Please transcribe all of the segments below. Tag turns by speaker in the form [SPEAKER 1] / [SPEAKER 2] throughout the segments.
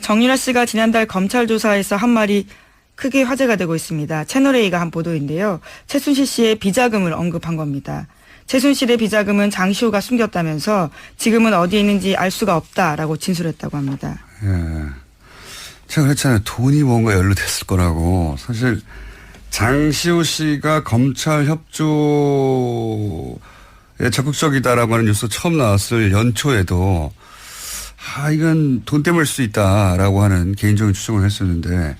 [SPEAKER 1] 정유라 씨가 지난달 검찰 조사에서 한 말이 크게 화제가 되고 있습니다. 채널A가 한 보도인데요. 최순실 씨의 비자금을 언급한 겁니다. 최순실의 비자금은 장시호가 숨겼다면서 지금은 어디에 있는지 알 수가 없다라고 진술했다고 합니다.
[SPEAKER 2] 예. 제가 그랬잖아요. 돈이 뭔가 연루됐을 거라고. 사실 장시호 씨가 검찰 협조에 적극적이다라고 하는 뉴스 처음 나왔을 연초에도 이건 돈 때문일 수 있다라고 하는 개인적인 추정을 했었는데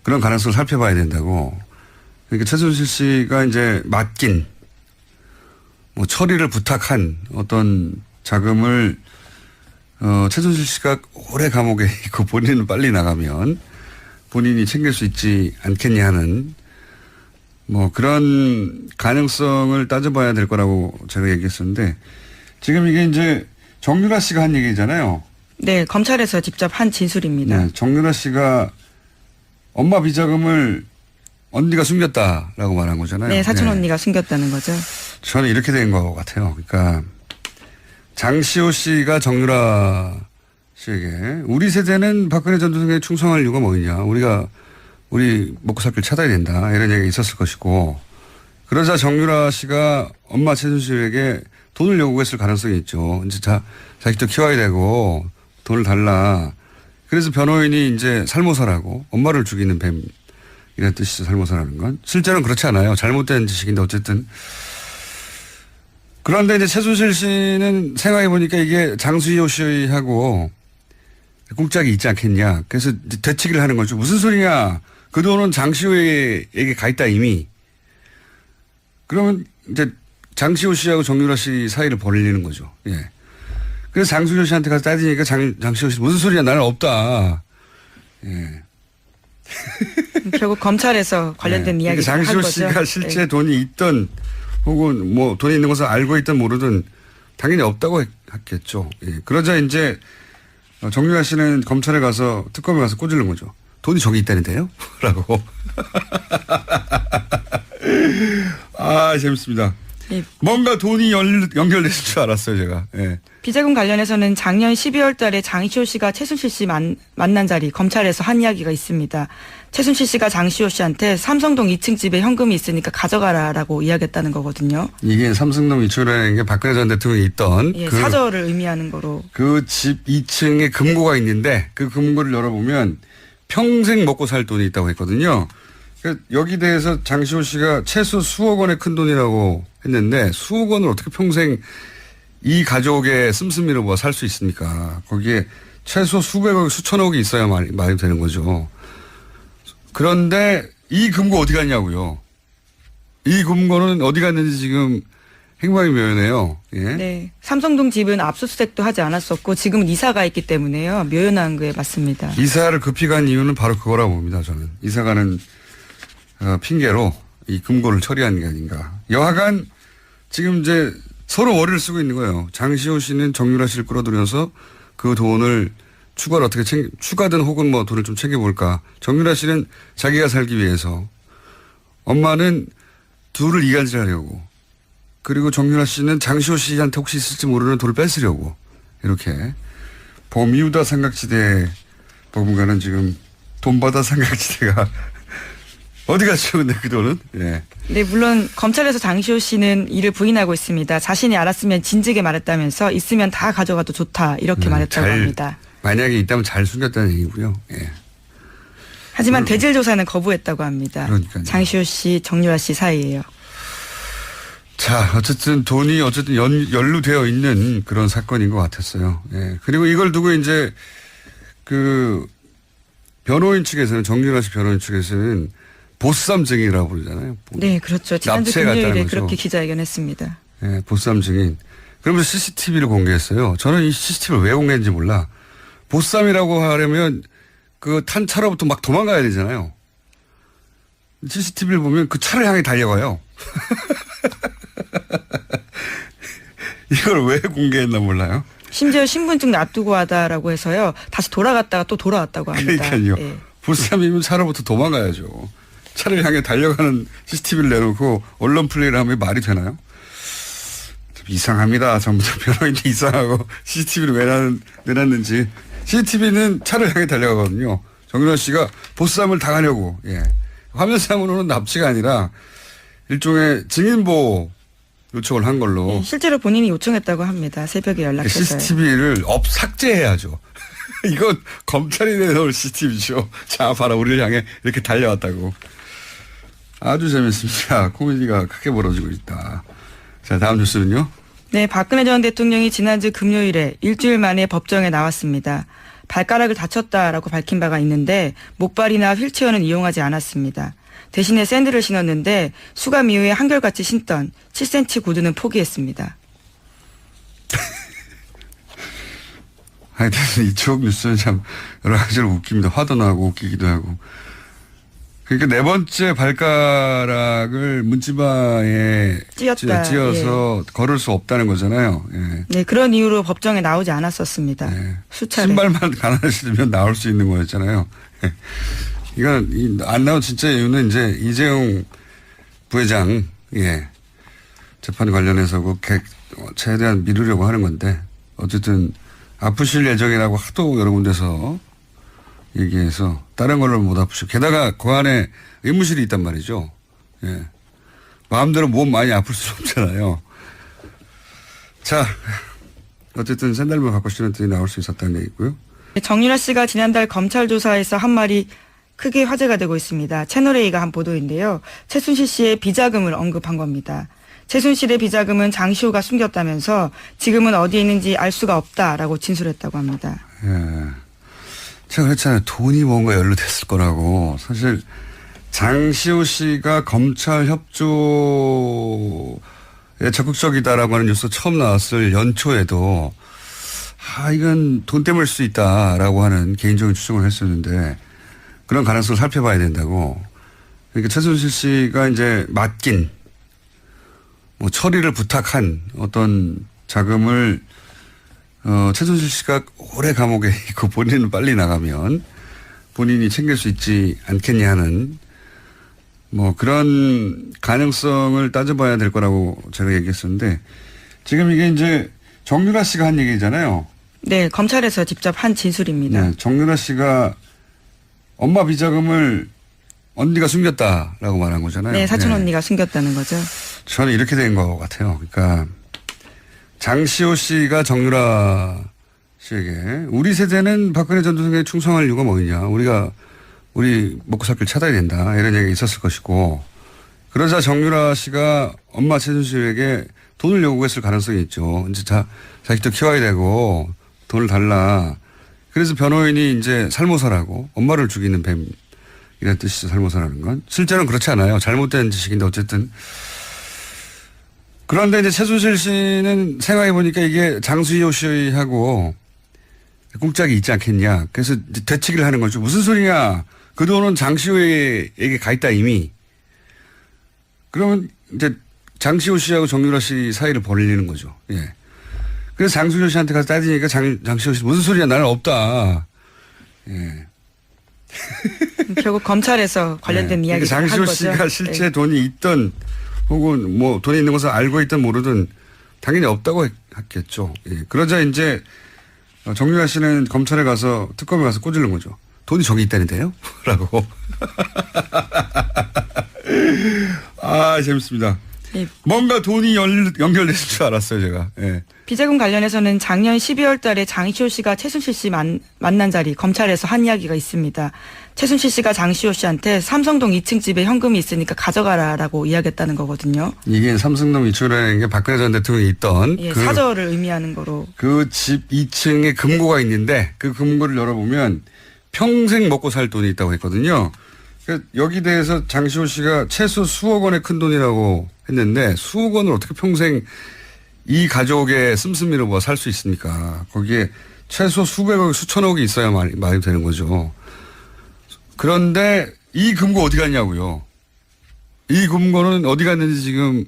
[SPEAKER 2] 그런 가능성을 살펴봐야 된다고. 그러니까 최순실 씨가 이제 맡긴 처리를 부탁한 어떤 자금을 최순실 씨가 오래 감옥에 있고 본인은 빨리 나가면 본인이 챙길 수 있지 않겠냐 하는 그런 가능성을 따져봐야 될 거라고 제가 얘기했었는데 지금 이게 이제 정유라 씨가 한 얘기잖아요.
[SPEAKER 1] 네, 검찰에서 직접 한 진술입니다.
[SPEAKER 2] 네, 정유라 씨가 엄마 비자금을 언니가 숨겼다라고 말한 거잖아요.
[SPEAKER 1] 네, 사촌 언니가 숨겼다는 거죠.
[SPEAKER 2] 저는 이렇게 된 것 같아요. 그러니까 장시호 씨가 정유라 씨에게 우리 세대는 박근혜 전 대통령에 충성할 이유가 뭐냐. 우리 먹고 살 길 찾아야 된다. 이런 얘기가 있었을 것이고 그러자 정유라 씨가 엄마 최순실에게 돈을 요구했을 가능성이 있죠. 이제 자식도 키워야 되고 돈을 달라. 그래서 변호인이 이제 살모사라고 엄마를 죽이는 뱀 이런 뜻이죠. 살모사라는 건. 실제로는 그렇지 않아요. 잘못된 지식인데 어쨌든. 그런데 이제 최순실 씨는 생각해 보니까 이게 장시호 씨하고 꿍짝이 있지 않겠냐. 그래서 이제 되치기를 하는 거죠. 무슨 소리냐. 그 돈은 장시호에게 가 있다 이미. 그러면 이제 장시호 씨하고 정유라 씨 사이를 벌리는 거죠. 예. 그래서 장시호 씨한테 가서 따지니까 장시호 씨 무슨 소리야 나는 없다. 예.
[SPEAKER 1] 결국 검찰에서 관련된
[SPEAKER 2] 네.
[SPEAKER 1] 이야기를 한 거죠.
[SPEAKER 2] 장시호 씨가 실제
[SPEAKER 1] 네.
[SPEAKER 2] 돈이 있던 혹은 돈이 있는 것을 알고 있든 모르든 당연히 없다고 했겠죠. 예. 그러자 이제 정유라 씨는 검찰에 가서 특검에 가서 꼬질른 거죠. 돈이 저기 있다는데요? 라고. 재밌습니다.
[SPEAKER 1] 예.
[SPEAKER 2] 뭔가 돈이 연결됐을 줄 알았어요, 제가. 예.
[SPEAKER 1] 비자금 관련해서는 작년 12월 달에 장시호 씨가 최순실 씨 만난 자리 검찰에서 한 이야기가 있습니다. 최순실 씨가 장시호 씨한테 삼성동 2층 집에 현금이 있으니까 가져가라라고 이야기했다는 거거든요.
[SPEAKER 2] 이게 삼성동 2층이라는 게 박근혜 전 대통령이 있던
[SPEAKER 1] 예, 사저를 의미하는 거로.
[SPEAKER 2] 그 집 2층에 금고가 있는데 그 금고를 열어보면 평생 먹고 살 돈이 있다고 했거든요. 그러니까 여기 대해서 장시호 씨가 최소 수억 원의 큰 돈이라고 했는데 수억 원을 어떻게 평생 이 가족의 씀씀이로 살 수 있습니까? 거기에 최소 수백억, 수천억이 있어야 말이 되는 거죠. 그런데 이 금고 어디 갔냐고요. 이 금고는 어디 갔는지 지금 행방이 묘연해요. 예?
[SPEAKER 1] 네. 삼성동 집은 압수수색도 하지 않았었고 지금은 이사가 있기 때문에요. 묘연한 게 맞습니다.
[SPEAKER 2] 이사를 급히 간 이유는 바로 그거라고 봅니다. 저는. 이사 가는 핑계로 이 금고를 처리한 게 아닌가. 여하간 지금 이제 서로 머리를 쓰고 있는 거예요. 장시호 씨는 정유라 씨를 끌어들여서 그 돈을 추가로 어떻게 추가든 혹은 돈을 좀 챙겨볼까. 정유라 씨는 자기가 살기 위해서 엄마는 둘을 이간질하려고 그리고 정유라 씨는 장시호 씨한테 혹시 있을지 모르는 돈을 뺏으려고 이렇게 버뮤다 삼각지대에 버금가는 지금 돈바다 삼각지대가 어디 갔죠, 근데 그 돈은? 예.
[SPEAKER 1] 네, 물론 검찰에서 장시호 씨는 이를 부인하고 있습니다. 자신이 알았으면 진즉에 말했다면서 있으면 다 가져가도 좋다 이렇게 말했다고 합니다.
[SPEAKER 2] 만약에 있다면 잘 숨겼다는 얘기고요. 예.
[SPEAKER 1] 하지만 대질 조사는 거부했다고 합니다.
[SPEAKER 2] 그러니까요.
[SPEAKER 1] 장시호 씨, 정유라 씨 사이예요.
[SPEAKER 2] 자, 어쨌든 돈이 연루되어 있는 그런 사건인 것 같았어요. 예. 그리고 이걸 두고 이제 그 변호인 측에서는 정유라 씨 변호인 측에서는 보쌈 증인이라고 부르잖아요.
[SPEAKER 1] 네, 그렇죠. 지난주
[SPEAKER 2] 납치해 갔다는
[SPEAKER 1] 금요일에
[SPEAKER 2] 거죠.
[SPEAKER 1] 그렇게 기자회견했습니다.
[SPEAKER 2] 예, 보쌈 증인. 그러면서 CCTV를 공개했어요. 저는 이 CCTV를 왜 공개했는지 몰라. 보쌈이라고 하려면 그 탄 차로부터 막 도망가야 되잖아요. CCTV를 보면 그 차를 향해 달려가요. 이걸 왜 공개했나 몰라요.
[SPEAKER 1] 심지어 신분증 놔두고 하다라고 해서요. 다시 돌아갔다가 또 돌아왔다고 합니다.
[SPEAKER 2] 그러니까요.
[SPEAKER 1] 예.
[SPEAKER 2] 보쌈이면 차로부터 도망가야죠. 차를 향해 달려가는 CCTV를 내놓고 언론 플레이를 하면 말이 되나요? 좀 이상합니다. 전부 다 변호인도 이상하고 CCTV를 왜 내놨는지 CCTV는 차를 향해 달려가거든요. 정유라 씨가 보쌈을 당하려고, 예. 화면상으로는 납치가 아니라 일종의 증인보호 요청을 한 걸로.
[SPEAKER 1] 네, 실제로 본인이 요청했다고 합니다. 새벽에 연락해서요.
[SPEAKER 2] CCTV를 삭제해야죠. 이건 검찰이 내놓을 CCTV죠. 자, 봐라, 우리를 향해 이렇게 달려왔다고. 아주 재밌습니다. 코미디가 크게 벌어지고 있다. 자, 다음 뉴스는요.
[SPEAKER 1] 네, 박근혜 전 대통령이 지난주 금요일에 일주일 만에 법정에 나왔습니다. 발가락을 다쳤다라고 밝힌 바가 있는데 목발이나 휠체어는 이용하지 않았습니다. 대신에 샌들을 신었는데 수감 이후에 한결같이 신던 7cm 구두는 포기했습니다.
[SPEAKER 2] 하여튼 이쪽 뉴스는 참 여러 가지로 웃깁니다. 화도 나고 웃기기도 하고. 그러니까 네 번째 발가락을 문지바에 찧어서
[SPEAKER 1] 예.
[SPEAKER 2] 걸을 수 없다는 거잖아요. 예.
[SPEAKER 1] 네, 그런 이유로 법정에 나오지 않았었습니다.
[SPEAKER 2] 예.
[SPEAKER 1] 수차례.
[SPEAKER 2] 신발만 가난하시면 나올 수 있는 거였잖아요. 예. 이건 안 나온 진짜 이유는 이제 이재용 부회장 재판 관련해서 그 최대한 미루려고 하는 건데 어쨌든 아프실 예정이라고 하도 여러 군데서 얘기해서 다른 걸로 못 아프시고 게다가 그 안에 의무실이 있단 말이죠. 예. 마음대로 몸 많이 아플 수 없잖아요. 자, 어쨌든 샌들만 갖고 신은 듯이 나올 수 있었다는 얘기고요.
[SPEAKER 1] 정유라 씨가 지난달 검찰 조사에서 한 말이 크게 화제가 되고 있습니다. 채널A가 한 보도인데요. 최순실 씨의 비자금을 언급한 겁니다. 최순실의 비자금은 장시호가 숨겼다면서 지금은 어디에 있는지 알 수가 없다라고 진술했다고 합니다.
[SPEAKER 2] 예. 제가 그랬잖아요. 돈이 뭔가 연루됐을 거라고. 사실 장시호 씨가 검찰 협조에 적극적이다라고 하는 뉴스 처음 나왔을 연초에도 이건 돈 때문일 수 있다라고 하는 개인적인 추정을 했었는데 그런 가능성을 살펴봐야 된다고. 그러니까 최순실 씨가 이제 맡긴 처리를 부탁한 어떤 자금을 최순실 씨가 오래 감옥에 있고 본인은 빨리 나가면 본인이 챙길 수 있지 않겠냐 하는 그런 가능성을 따져봐야 될 거라고 제가 얘기했었는데 지금 이게 이제 정유라 씨가 한 얘기잖아요.
[SPEAKER 1] 네, 검찰에서 직접 한 진술입니다.
[SPEAKER 2] 네, 정유라 씨가 엄마 비자금을 언니가 숨겼다라고 말한 거잖아요.
[SPEAKER 1] 네, 사촌 언니가 숨겼다는 거죠.
[SPEAKER 2] 저는 이렇게 된 것 같아요. 그러니까 장시호 씨가 정유라 씨에게 우리 세대는 박근혜 전 대통령에 충성할 이유가 뭐냐. 우리 먹고 살 길 찾아야 된다. 이런 얘기가 있었을 것이고 그러자 정유라 씨가 엄마 최순실에게 돈을 요구했을 가능성이 있죠. 이제 자식도 키워야 되고 돈을 달라. 그래서 변호인이 이제 살모사라고 엄마를 죽이는 뱀이라는 뜻이죠. 살모사라는 건. 실제로는 그렇지 않아요. 잘못된 지식인데 어쨌든. 그런데 이제 최순실 씨는 생각해 보니까 이게 장시호 씨하고 꿍짝이 있지 않겠냐. 그래서 이제 되치기를 하는 거죠. 무슨 소리냐. 그 돈은 장시호에게 가 있다 이미. 그러면 이제 장시호 씨하고 정유라 씨 사이를 벌리는 거죠. 예. 그래서 장시호 씨한테 가서 따지니까 장시호 씨 무슨 소리야 나는 없다. 예.
[SPEAKER 1] 결국 검찰에서 관련된 이야기를 한 거죠.
[SPEAKER 2] 장시호 씨가 실제 돈이 있던 혹은 돈이 있는 것을 알고 있든 모르든 당연히 없다고 했겠죠. 예. 그러자 이제 정유라 씨는 검찰에 가서 특검에 가서 꼬질른 거죠. 돈이 저기 있다는데요? 라고. 재밌습니다.
[SPEAKER 1] 예.
[SPEAKER 2] 뭔가 돈이 연결됐을 줄 알았어요, 제가. 예.
[SPEAKER 1] 비자금 관련해서는 작년 12월 달에 장시호 씨가 최순실 씨 만난 자리 검찰에서 한 이야기가 있습니다. 최순실 씨가 장시호 씨한테 삼성동 2층 집에 현금이 있으니까 가져가라라고 이야기했다는 거거든요.
[SPEAKER 2] 이게 삼성동 2층이라는 게 박근혜 전 대통령이 있던
[SPEAKER 1] 예, 사저를 의미하는 거로.
[SPEAKER 2] 그 집 2층에 금고가 있는데 그 금고를 열어보면 평생 먹고 살 돈이 있다고 했거든요. 그러니까 여기 대해서 장시호 씨가 최소 수억 원의 큰 돈이라고 했는데 수억 원을 어떻게 평생 이 가족의 씀씀이로 살 수 있습니까? 거기에 최소 수백억, 수천억이 있어야 말이 되는 거죠. 그런데 이 금고 어디 갔냐고요. 이 금고는 어디 갔는지 지금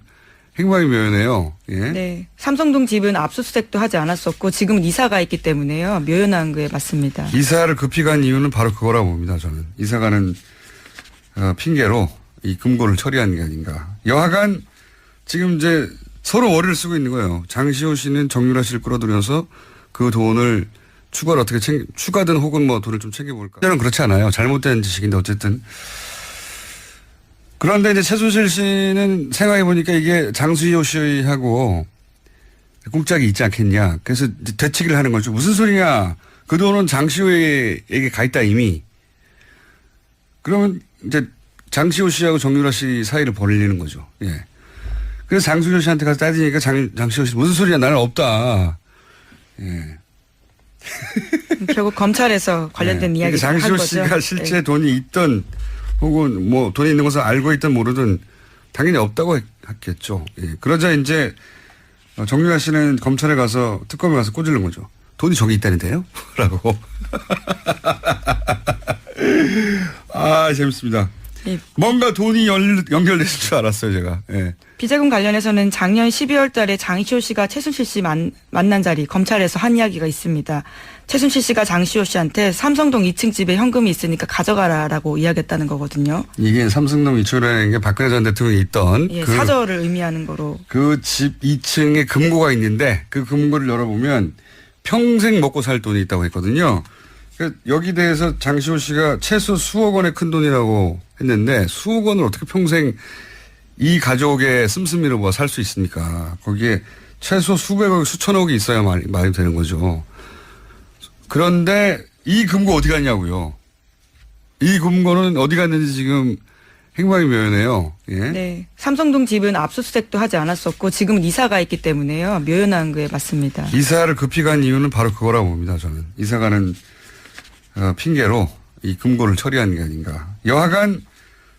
[SPEAKER 2] 행방이 묘연해요. 예?
[SPEAKER 1] 네. 삼성동 집은 압수수색도 하지 않았었고 지금은 이사가 있기 때문에요. 묘연한 게 맞습니다.
[SPEAKER 2] 이사를 급히 간 이유는 바로 그거라고 봅니다. 저는. 이사가는 핑계로 이 금고를 처리한 게 아닌가. 여하간 지금 이제 서로 월을 쓰고 있는 거예요. 장시호 씨는 정유라 씨를 끌어들여서 그 돈을 추가를 어떻게 추가든 혹은 뭐 돈을 좀 챙겨볼까. 저는 그렇지 않아요. 잘못된 지식인데 어쨌든. 그런데 이제 최순실 씨는 생각해보니까 이게 장수호 씨하고 꿍짝이 있지 않겠냐. 그래서 이제 되치기를 하는 거죠. 무슨 소리냐. 그 돈은 장시호에게 가 있다 이미. 그러면 이제 장시호 씨하고 정유라 씨 사이를 벌리는 거죠. 예. 그래서 장수호 씨한테 가서 따지니까 장시호 씨 무슨 소리야. 나는 없다. 예.
[SPEAKER 1] 결국 검찰에서 관련된
[SPEAKER 2] 네.
[SPEAKER 1] 이야기를 한
[SPEAKER 2] 장시호
[SPEAKER 1] 거죠.
[SPEAKER 2] 씨가 실제
[SPEAKER 1] 네.
[SPEAKER 2] 돈이 있던 혹은 뭐 돈이 있는 것을 알고 있든 모르든 당연히 없다고 했겠죠. 예. 그러자 이제 정유라 씨는 검찰에 가서 특검에 가서 꼬질른 거죠. 돈이 저기 있다는데요? 라고. 아, 재밌습니다.
[SPEAKER 1] 예.
[SPEAKER 2] 뭔가 돈이 연결됐을 줄 알았어요, 제가. 예.
[SPEAKER 1] 비자금 관련해서는 작년 12월 달에 장시호 씨가 최순실 씨 만난 자리 검찰에서 한 이야기가 있습니다. 최순실 씨가 장시호 씨한테 삼성동 2층 집에 현금이 있으니까 가져가라라고 이야기했다는 거거든요.
[SPEAKER 2] 이게 삼성동 이초라는 게 박근혜 전 대통령이 있던
[SPEAKER 1] 예, 사저를 의미하는 거로.
[SPEAKER 2] 그 집 2층에 금고가 있는데 그 금고를 열어보면 평생 먹고 살 돈이 있다고 했거든요. 그러니까 여기 대해서 장시호 씨가 최소 수억 원의 큰 돈이라고 했는데 수억 원을 어떻게 평생 이 가족의 씀씀이로 뭐 살 수 있습니까? 거기에 최소 수백억, 수천억이 있어야 말이 되는 거죠. 그런데 이 금고 어디 갔냐고요. 이 금고는 어디 갔는지 지금 행방이 묘연해요. 예?
[SPEAKER 1] 네. 삼성동 집은 압수수색도 하지 않았었고 지금은 이사가 있기 때문에요. 묘연한 게 맞습니다.
[SPEAKER 2] 이사를 급히 간 이유는 바로 그거라고 봅니다. 저는. 이사 가는 핑계로 이 금고를 처리한 게 아닌가. 여하간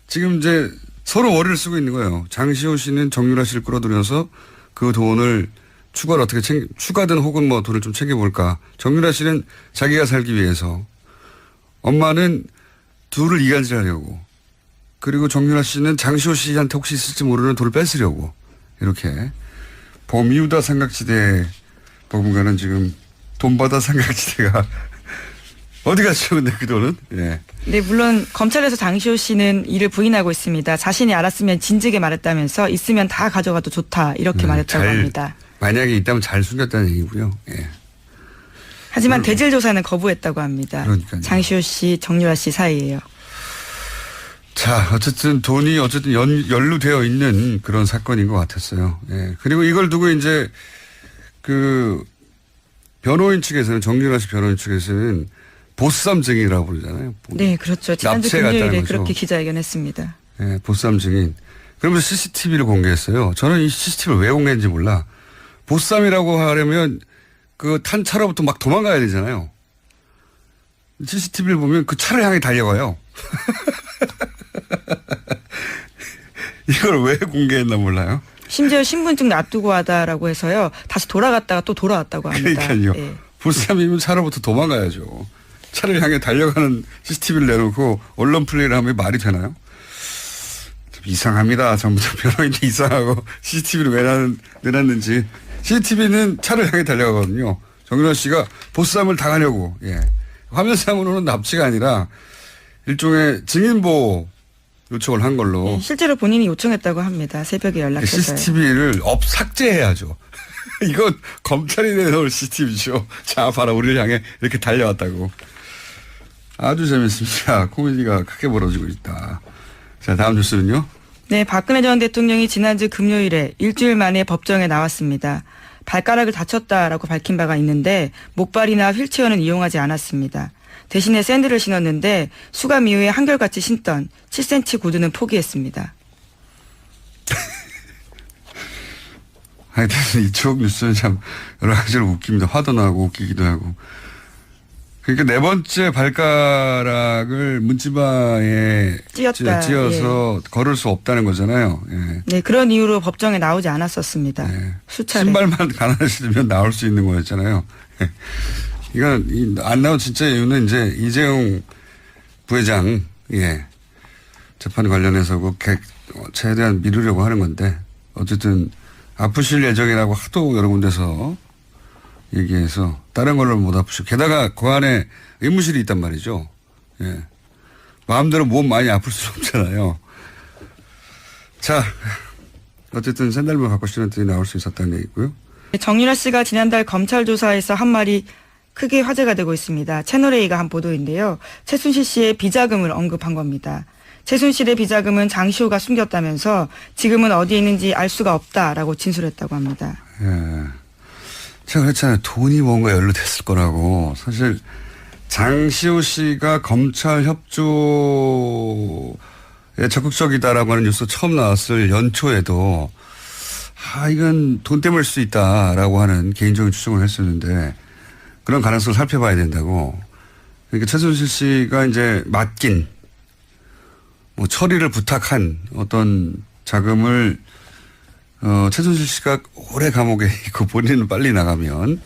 [SPEAKER 2] 지금 이제 서로 머리를 쓰고 있는 거예요. 장시호 씨는 정유라 씨를 끌어들여서 그 돈을 추가를 어떻게 추가든 혹은 뭐 돈을 좀 챙겨볼까. 정유라 씨는 자기가 살기 위해서, 엄마는 둘을 이간질하려고, 그리고 정유라 씨는 장시호 씨한테 혹시 있을지 모르는 돈을 뺏으려고, 이렇게 버뮤다 삼각지대 버금가는 지금 돈바다 삼각지대가 어디 갔죠, 근데 그 돈은? 예.
[SPEAKER 1] 네, 물론 검찰에서 장시호 씨는 이를 부인하고 있습니다. 자신이 알았으면 진즉에 말했다면서 있으면 다 가져가도 좋다 이렇게 말했다고 합니다.
[SPEAKER 2] 만약에 있다면 잘 숨겼다는 얘기고요. 예.
[SPEAKER 1] 하지만 대질 조사는 거부했다고 합니다.
[SPEAKER 2] 그러니까요.
[SPEAKER 1] 장시호 씨, 정유라 씨 사이예요.
[SPEAKER 2] 자, 어쨌든 돈이 연루되어 있는 그런 사건인 것 같았어요. 예. 그리고 이걸 두고 이제 그 변호인 측에서는, 정유라 씨 변호인 측에서는 보쌈 증인이라고 부르잖아요.
[SPEAKER 1] 네, 그렇죠. 지난주
[SPEAKER 2] 납치해 갔다는
[SPEAKER 1] 금요일에
[SPEAKER 2] 거죠.
[SPEAKER 1] 그렇게 기자회견했습니다.
[SPEAKER 2] 예, 보쌈 증인. 그러면서 CCTV를 공개했어요. 저는 이 CCTV를 왜 공개했는지 몰라. 보쌈이라고 하려면 그 탄 차로부터 막 도망가야 되잖아요. CCTV를 보면 그 차를 향해 달려가요. 이걸 왜 공개했나 몰라요.
[SPEAKER 1] 심지어 신분증 놔두고 하다라고 해서요. 다시 돌아갔다가 또 돌아왔다고 합니다.
[SPEAKER 2] 그러니까요.
[SPEAKER 1] 예.
[SPEAKER 2] 보쌈이면 차로부터 도망가야죠. 차를 향해 달려가는 CCTV를 내놓고 언론 플레이를 하면 말이 되나요? 좀 이상합니다. 전부 다 변호인도 이상하고 CCTV를 왜 내놨는지. CCTV는 차를 향해 달려가거든요. 정유라 씨가 보쌈을 당하려고. 예. 화면상으로는 납치가 아니라 일종의 증인보호 요청을 한 걸로.
[SPEAKER 1] 예, 실제로 본인이 요청했다고 합니다. 새벽에 연락해서요.
[SPEAKER 2] CCTV를 삭제해야죠. 이건 검찰이 내놓을 CCTV죠. 자, 봐라, 우리를 향해 이렇게 달려왔다고. 아주 재밌습니다. 코미디가 크게 벌어지고 있다. 자, 다음 뉴스는요.
[SPEAKER 1] 네, 박근혜 전 대통령이 지난주 금요일에 일주일 만에 법정에 나왔습니다. 발가락을 다쳤다라고 밝힌 바가 있는데 목발이나 휠체어는 이용하지 않았습니다. 대신에 샌들을 신었는데 수감 이후에 한결같이 신던 7cm 구두는 포기했습니다.
[SPEAKER 2] 하여튼 이쪽 뉴스는 참 여러 가지로 웃깁니다. 화도 나고 웃기기도 하고. 그러니까 네 번째 발가락을 문지방에 찧어서
[SPEAKER 1] 예.
[SPEAKER 2] 걸을 수 없다는 거잖아요. 예.
[SPEAKER 1] 네, 그런 이유로 법정에 나오지 않았었습니다.
[SPEAKER 2] 예.
[SPEAKER 1] 수차례.
[SPEAKER 2] 신발만 가난하시면 나올 수 있는 거였잖아요. 이건 안 나온 진짜 이유는 이제 이재용 부회장 재판 관련해서 최대한 미루려고 하는 건데 어쨌든 아프실 예정이라고 하도 여러 군데서 얘기해서 다른 걸로 못 아프시고 게다가 그 안에 의무실이 있단 말이죠. 예. 마음대로 몸 많이 아플 수 없잖아요. 자, 어쨌든 샌들만 갖고 신었더니 나올 수 있었다는 얘기고요.
[SPEAKER 1] 정유라 씨가 지난달 검찰 조사에서 한 말이 크게 화제가 되고 있습니다. 채널A가 한 보도인데요. 최순실 씨의 비자금을 언급한 겁니다. 최순실의 비자금은 장시호가 숨겼다면서 지금은 어디에 있는지 알 수가 없다라고 진술했다고 합니다.
[SPEAKER 2] 예. 제가 그랬잖아요. 돈이 뭔가 연루됐을 거라고. 사실 장시호 씨가 검찰 협조에 적극적이다라고 하는 뉴스 처음 나왔을 연초에도 이건 돈 때문일 수 있다라고 하는 개인적인 추정을 했었는데 그런 가능성을 살펴봐야 된다고. 그러니까 최순실 씨가 이제 맡긴 처리를 부탁한 어떤 자금을 최순실 씨가 오래 감옥에 있고 본인은 빨리 나가면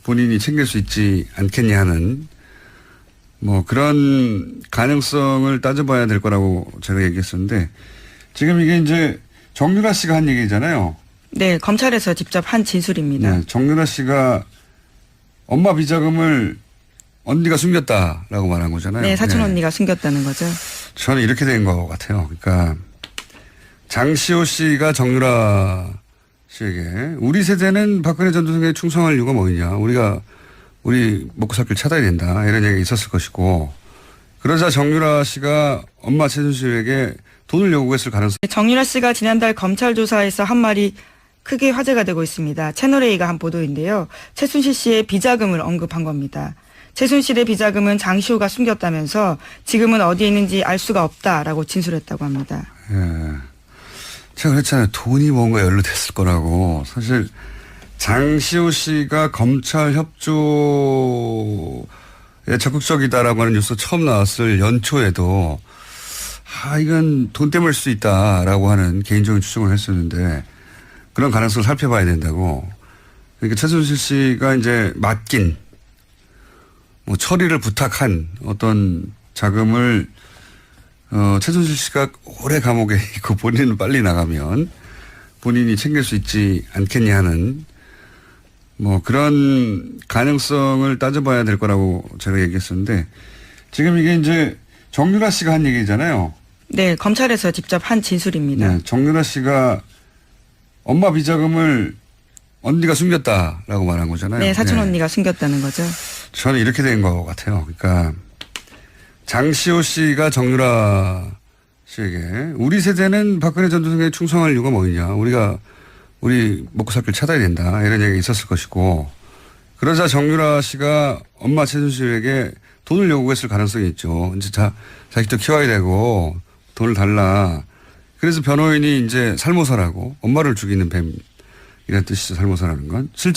[SPEAKER 2] 본인이 챙길 수 있지 않겠냐 하는 그런 가능성을 따져봐야 될 거라고 제가 얘기했었는데 지금 이게 이제 정유라 씨가 한 얘기잖아요.
[SPEAKER 1] 네, 검찰에서 직접 한 진술입니다.
[SPEAKER 2] 네, 정유라 씨가 엄마 비자금을 언니가 숨겼다라고 말한 거잖아요.
[SPEAKER 1] 네, 사촌 언니가 숨겼다는 거죠.
[SPEAKER 2] 저는 이렇게 된 것 같아요. 그러니까 장시호 씨가 정유라 씨에게 우리 세대는 박근혜 전 대통령에 충성할 이유가 뭐냐. 우리 먹고 살 길 찾아야 된다. 이런 얘기가 있었을 것이고 그러자 정유라 씨가 엄마 최순실에게 돈을 요구했을 가능성이
[SPEAKER 1] 정유라 씨가 지난달 검찰 조사에서 한 말이 크게 화제가 되고 있습니다. 채널A가 한 보도인데요. 최순실 씨의 비자금을 언급한 겁니다. 최순실의 비자금은 장시호가 숨겼다면서 지금은 어디에 있는지 알 수가 없다라고 진술했다고 합니다.
[SPEAKER 2] 예. 제가 그랬잖아요. 돈이 뭔가 연루됐을 거라고. 사실 장시호 씨가 검찰 협조에 적극적이다라고 하는 뉴스 처음 나왔을 연초에도 이건 돈 때문일 수 있다라고 하는 개인적인 추정을 했었는데 그런 가능성을 살펴봐야 된다고. 그러니까 최순실 씨가 이제 맡긴 처리를 부탁한 어떤 자금을 최순실 씨가 오래 감옥에 있고 본인은 빨리 나가면 본인이 챙길 수 있지 않겠냐 하는 그런 가능성을 따져봐야 될 거라고 제가 얘기했었는데 지금 이게 이제 정유라 씨가 한 얘기잖아요.
[SPEAKER 1] 네, 검찰에서 직접 한 진술입니다.
[SPEAKER 2] 네, 정유라 씨가 엄마 비자금을 언니가 숨겼다라고 말한 거잖아요.
[SPEAKER 1] 네, 사촌 언니가 숨겼다는 거죠.
[SPEAKER 2] 저는 이렇게 된 것 같아요. 그러니까 장시호 씨가 정유라 씨에게 우리 세대는 박근혜 전 대통령에 충성할 이유가 뭐냐. 우리 먹고 살 길 찾아야 된다. 이런 얘기가 있었을 것이고 그러자 정유라 씨가 엄마 최순실에게 돈을 요구했을 가능성이 있죠. 이제 자식도 키워야 되고 돈을 달라. 그래서 변호인이 이제 살모사라고 엄마를 죽이는 뱀 이런 뜻이죠. 살모사라는 건.